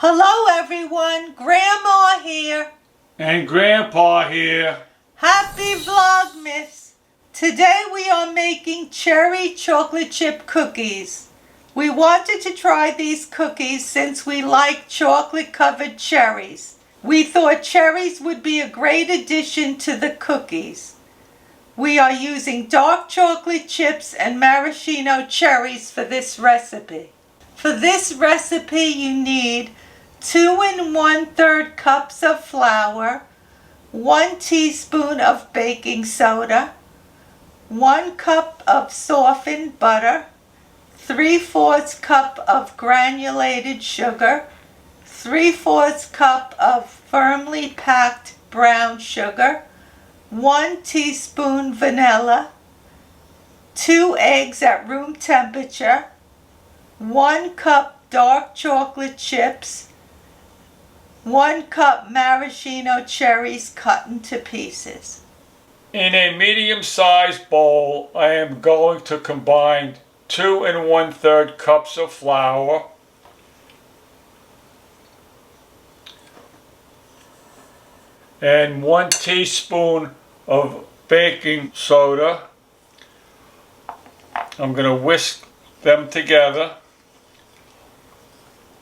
Hello everyone, Grandma here. And Grandpa here. Happy Vlogmas. Today we are making cherry chocolate chip cookies. We wanted to try these cookies since we like chocolate covered cherries. We thought cherries would be a great addition to the cookies. We are using dark chocolate chips and maraschino cherries for this recipe. For this recipe you need 2 1/3 cups of flour, 1 teaspoon of baking soda, 1 cup of softened butter, 3/4 cup of granulated sugar, 3/4 cup of firmly packed brown sugar, 1 teaspoon vanilla, 2 eggs at room temperature, 1 cup dark chocolate chips, 1 cup maraschino cherries cut into pieces. In a medium-sized bowl, I am going to combine 2 1/3 cups of flour, and 1 teaspoon of baking soda. I'm going to whisk them together,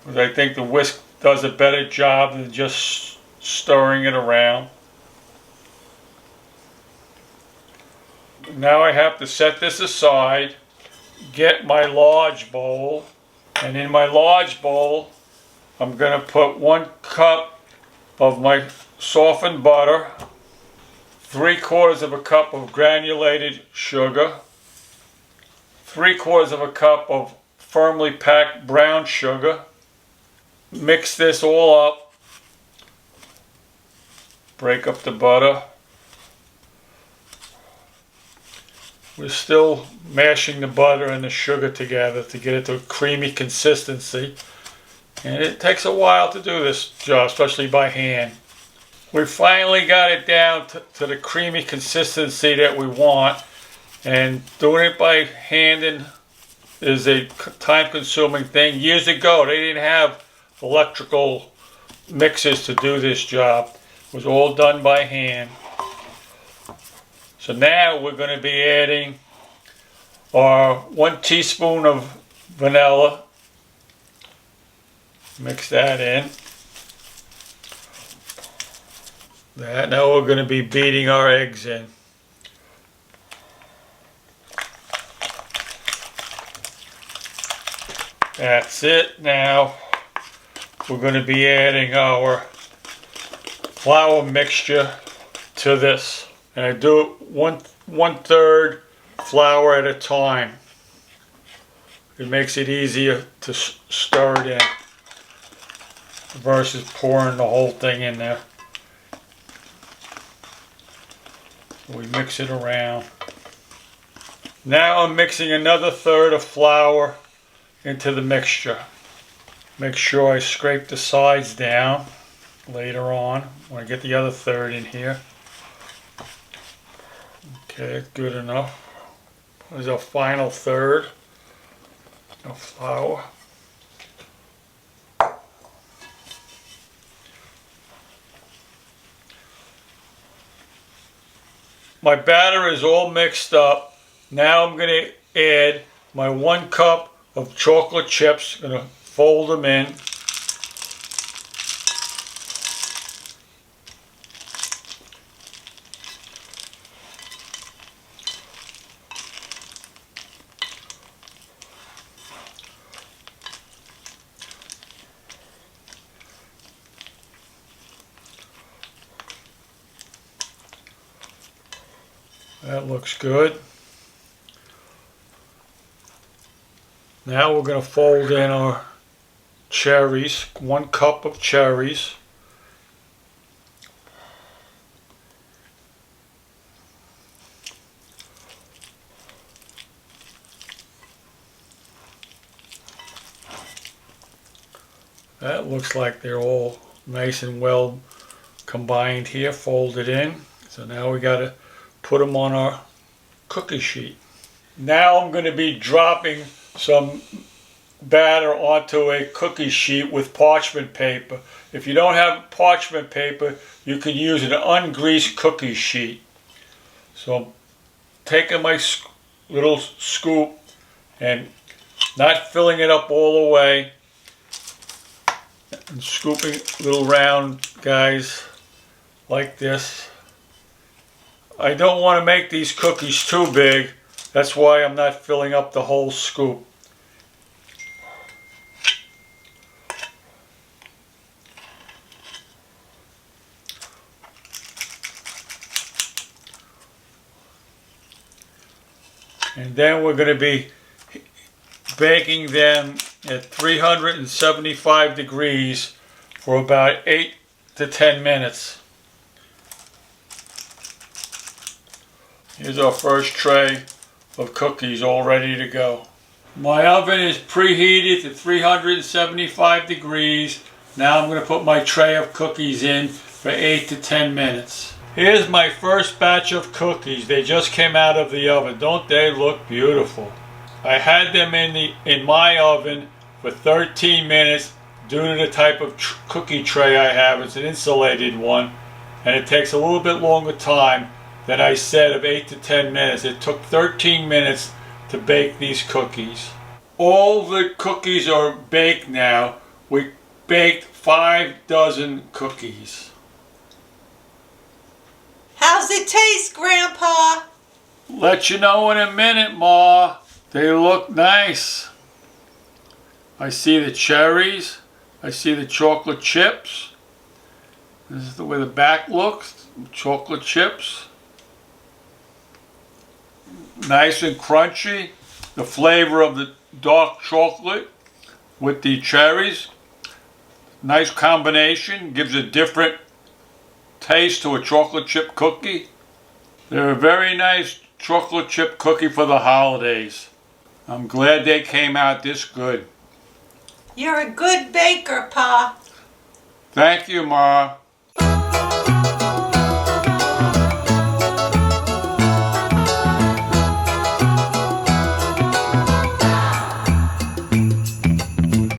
because I think the whisk does a better job than just stirring it around. Now I have to set this aside, get my large bowl, and in my large bowl I'm going to put 1 cup of my softened butter, 3/4 of a cup of granulated sugar, 3/4 of a cup of firmly packed brown sugar. Mix this all up, break up the butter. We're still mashing the butter and the sugar together to get it to a creamy consistency, and it takes a while to do this job, especially by hand. We finally got it down to the creamy consistency that we want, and doing it by hand is a time-consuming thing. Years ago they didn't have electrical mixers to do this job. It was all done by hand. So now we're going to be adding our 1 teaspoon of vanilla. Mix that in. Now we're going to be beating our eggs in. That's it. Now we're going to be adding our flour mixture to this. And I do it 1/3 flour at a time. It makes it easier to stir it in versus pouring the whole thing in there. We mix it around. Now I'm mixing another 1/3 of flour into the mixture. Make sure I scrape the sides down later on when I get the other 1/3 in here. Okay, good enough. There's our final 1/3 of flour. My batter is all mixed up. Now I'm going to add my 1 cup of chocolate chips. I'm going to fold them in. That looks good. Now we're going to fold in our cherries, 1 cup of cherries. That looks like they're all nice and well combined here, folded in. So now we got to put them on our cookie sheet. Now I'm going to be dropping some batter onto a cookie sheet with parchment paper. If you don't have parchment paper, you can use an ungreased cookie sheet. So I'm taking my little scoop and not filling it up all the way, and scooping little round guys like this. I don't want to make these cookies too big. That's why I'm not filling up the whole scoop. And then we're going to be baking them at 375 degrees for about 8 to 10 minutes. Here's our first tray of cookies all ready to go. My oven is preheated to 375 degrees. Now I'm going to put my tray of cookies in for 8 to 10 minutes. Here's my first batch of cookies. They just came out of the oven. Don't they look beautiful? I had them in my oven for 13 minutes due to the type of cookie tray I have. It's an insulated one, and it takes a little bit longer time than I said of 8 to 10 minutes. It took 13 minutes to bake these cookies. All the cookies are baked now. We baked 5 dozen cookies. How's it taste, Grandpa? Let you know in a minute, Ma. They look nice. I see the cherries. I see the chocolate chips. This is the way the back looks. Chocolate chips. Nice and crunchy. The flavor of the dark chocolate with the cherries. Nice combination. Gives a different taste to a chocolate chip cookie. They're a very nice chocolate chip cookie for the holidays. I'm glad they came out this good. You're a good baker, Pa. Thank you, Ma.